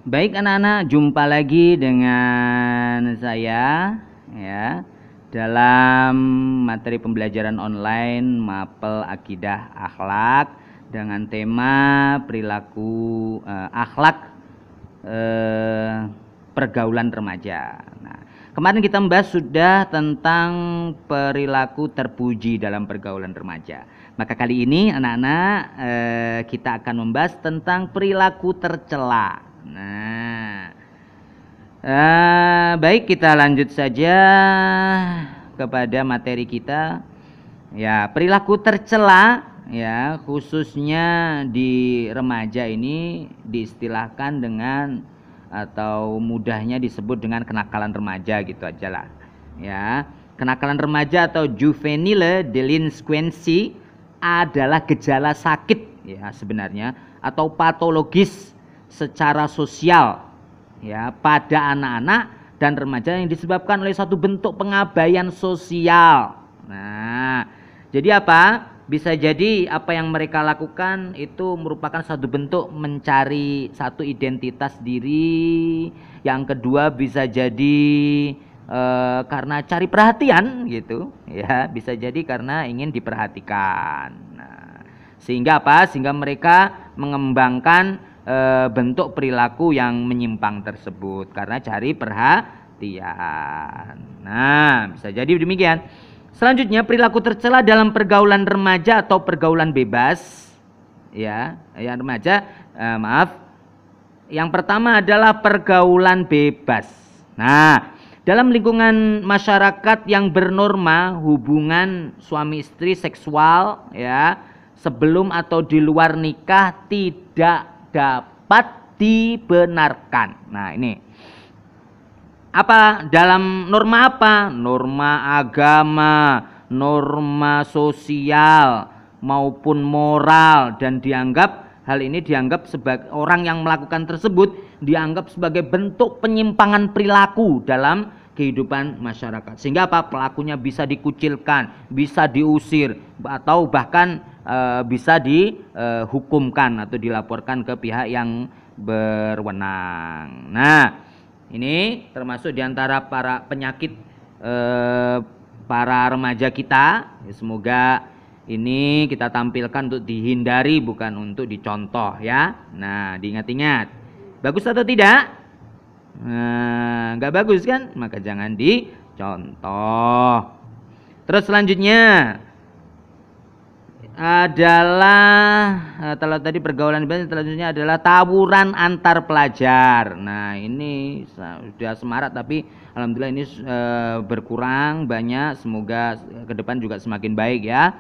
Baik anak-anak, jumpa lagi dengan saya ya dalam materi pembelajaran online Mapel Akidah Akhlak dengan tema perilaku akhlak pergaulan remaja. Nah, kemarin kita membahas sudah tentang perilaku terpuji dalam pergaulan remaja. Maka kali ini anak-anak kita akan membahas tentang perilaku tercela. Nah, baik, kita lanjut saja kepada materi kita. Ya, perilaku tercela ya, khususnya di remaja ini diistilahkan dengan atau mudahnya disebut dengan kenakalan remaja gitu aja lah. Ya, kenakalan remaja atau juvenile delinquency adalah gejala sakit ya sebenarnya atau patologis secara sosial ya pada anak-anak dan remaja yang disebabkan oleh satu bentuk pengabaian sosial. Nah, jadi apa? Bisa jadi apa yang mereka lakukan itu merupakan satu bentuk mencari satu identitas diri. Yang kedua bisa jadi karena cari perhatian gitu ya, bisa jadi karena ingin diperhatikan. Nah, sehingga apa? Sehingga mereka mengembangkan bentuk perilaku yang menyimpang tersebut karena cari perhatian. Nah, bisa jadi demikian. Selanjutnya, perilaku tercela dalam pergaulan remaja atau pergaulan bebas. Ya remaja, maaf. Yang pertama adalah pergaulan bebas. Nah, dalam lingkungan masyarakat yang bernorma, hubungan suami istri seksual ya sebelum atau di luar nikah tidak dapat dibenarkan. Nah, ini apa? Dalam norma apa? Norma agama, norma sosial maupun moral, dan hal ini dianggap sebagai orang yang melakukan tersebut dianggap sebagai bentuk penyimpangan perilaku dalam kehidupan masyarakat. Sehingga apa? Pelakunya bisa dikucilkan, bisa diusir, atau bahkan bisa dihukumkan atau dilaporkan ke pihak yang berwenang. Nah, ini termasuk diantara para penyakit para remaja kita. Semoga ini kita tampilkan untuk dihindari, bukan untuk dicontoh ya. Nah, diingat-ingat. Bagus atau tidak? Nah, nggak bagus kan? Maka jangan dicontoh. Terus selanjutnya adalah kalau tadi pergaulan bebas, selanjutnya adalah tawuran antar pelajar. Nah, ini sudah semarak tapi alhamdulillah ini berkurang banyak. Semoga ke depan juga semakin baik ya.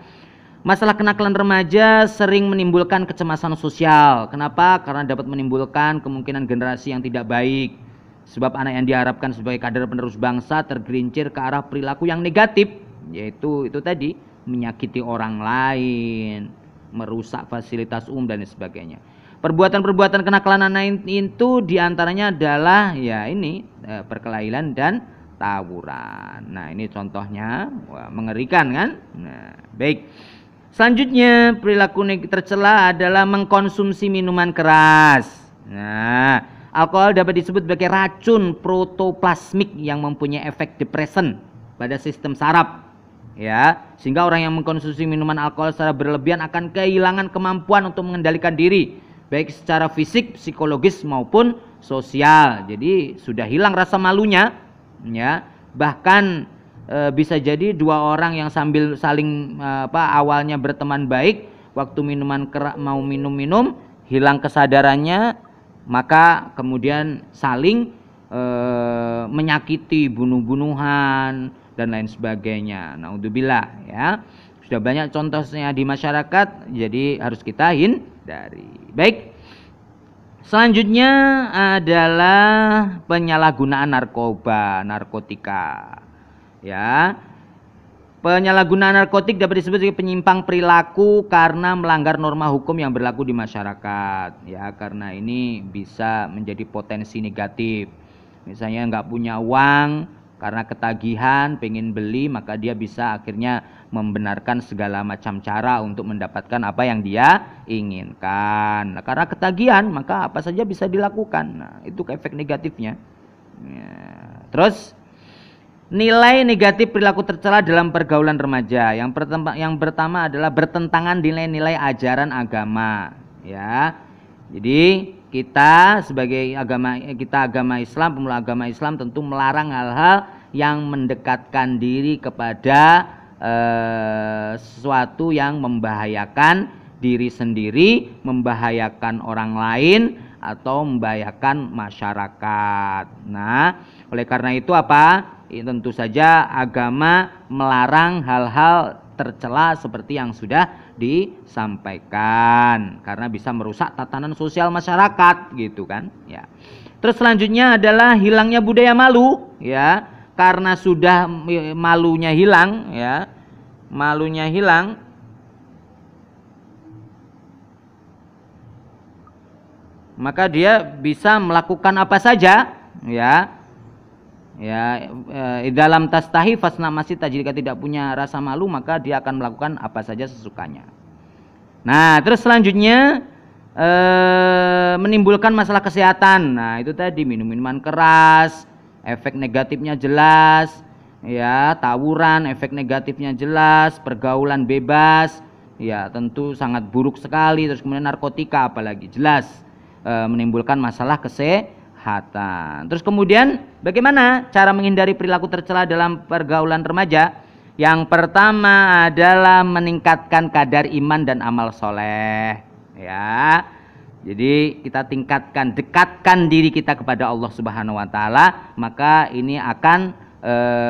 Masalah kenakalan remaja sering menimbulkan kecemasan sosial. Kenapa? Karena dapat menimbulkan kemungkinan generasi yang tidak baik. Sebab anak yang diharapkan sebagai kader penerus bangsa tergelincir ke arah perilaku yang negatif, yaitu itu tadi, menyakiti orang lain, merusak fasilitas umum dan sebagainya. Perbuatan-perbuatan kenakalan anak itu diantaranya adalah ya ini perkelahian dan tawuran. Nah, ini contohnya. Wah, mengerikan kan? Nah, baik. Selanjutnya, perilaku tercela adalah mengkonsumsi minuman keras. Nah, alkohol dapat disebut sebagai racun protoplasmik yang mempunyai efek depresan pada sistem saraf. Ya, sehingga orang yang mengkonsumsi minuman alkohol secara berlebihan akan kehilangan kemampuan untuk mengendalikan diri, baik secara fisik, psikologis maupun sosial. Jadi sudah hilang rasa malunya, ya. Bahkan bisa jadi dua orang yang sambil saling awalnya berteman baik, waktu mau minum-minum, hilang kesadarannya, maka kemudian saling menyakiti, bunuh-bunuhan dan lain sebagainya. Naudzubillah ya. Sudah banyak contohnya di masyarakat, jadi harus kita hindari. Baik. Selanjutnya adalah penyalahgunaan narkotika. Ya. Penyalahgunaan narkotik dapat disebut sebagai penyimpang perilaku karena melanggar norma hukum yang berlaku di masyarakat. Ya, karena ini bisa menjadi potensi negatif. Misalnya nggak punya uang, karena ketagihan, pengen beli, maka dia bisa akhirnya membenarkan segala macam cara untuk mendapatkan apa yang dia inginkan. Nah, karena ketagihan, maka apa saja bisa dilakukan. Nah, itu efek negatifnya. Ya. Terus nilai negatif perilaku tercela dalam pergaulan remaja. Yang pertama adalah bertentangan nilai-nilai ajaran agama. Ya, jadi kita sebagai agama Islam, pemula agama Islam tentu melarang hal-hal yang mendekatkan diri kepada sesuatu yang membahayakan diri sendiri, membahayakan orang lain, atau membahayakan masyarakat. Nah, oleh karena itu apa? Tentu saja agama melarang hal-hal tercela seperti yang sudah disampaikan, karena bisa merusak tatanan sosial masyarakat gitu kan ya. Terus selanjutnya adalah hilangnya budaya malu ya, karena sudah malunya hilang ya, malunya hilang, maka dia bisa melakukan apa saja ya. Ya, dalam tastahi fasna masita, jika tidak punya rasa malu maka dia akan melakukan apa saja sesukanya. Nah, terus selanjutnya menimbulkan masalah kesehatan. Nah, itu tadi minuman keras, efek negatifnya jelas, ya, tawuran, efek negatifnya jelas, pergaulan bebas, ya, tentu sangat buruk sekali. Terus kemudian narkotika apalagi jelas menimbulkan masalah kesehatan. Terus kemudian bagaimana cara menghindari perilaku tercela dalam pergaulan remaja? Yang pertama adalah meningkatkan kadar iman dan amal soleh ya. Jadi kita dekatkan diri kita kepada Allah Subhanahu wa taala, maka ini akan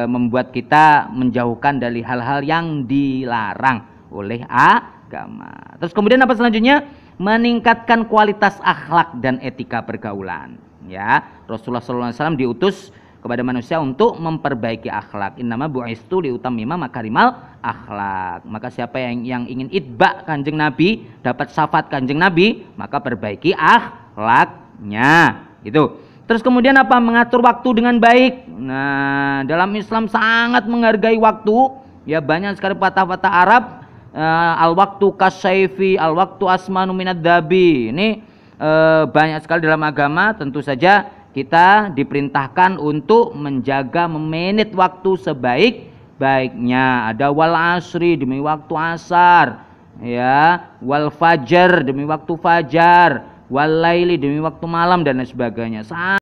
membuat kita menjauhkan dari hal-hal yang dilarang oleh agama. Terus kemudian apa selanjutnya? Meningkatkan kualitas akhlak dan etika pergaulan. Ya, Rasulullah SAW diutus kepada manusia untuk memperbaiki akhlak. Innama bu'istu liutammima makarimal akhlak. Maka siapa yang ingin itba Kanjeng Nabi, dapat syafaat Kanjeng Nabi, maka perbaiki akhlaknya. Gitu. Terus kemudian apa? Mengatur waktu dengan baik. Nah, dalam Islam sangat menghargai waktu. Ya, banyak sekali patah-patah Arab. Al-waktu kasyaifi, al-waktu asmanu minad dabi. Ini banyak sekali dalam agama. Tentu saja kita diperintahkan untuk menjaga memanage waktu sebaik-baiknya. Ada wal asri demi waktu asar, ya, wal fajar demi waktu fajar, wal laili demi waktu malam dan lain sebagainya.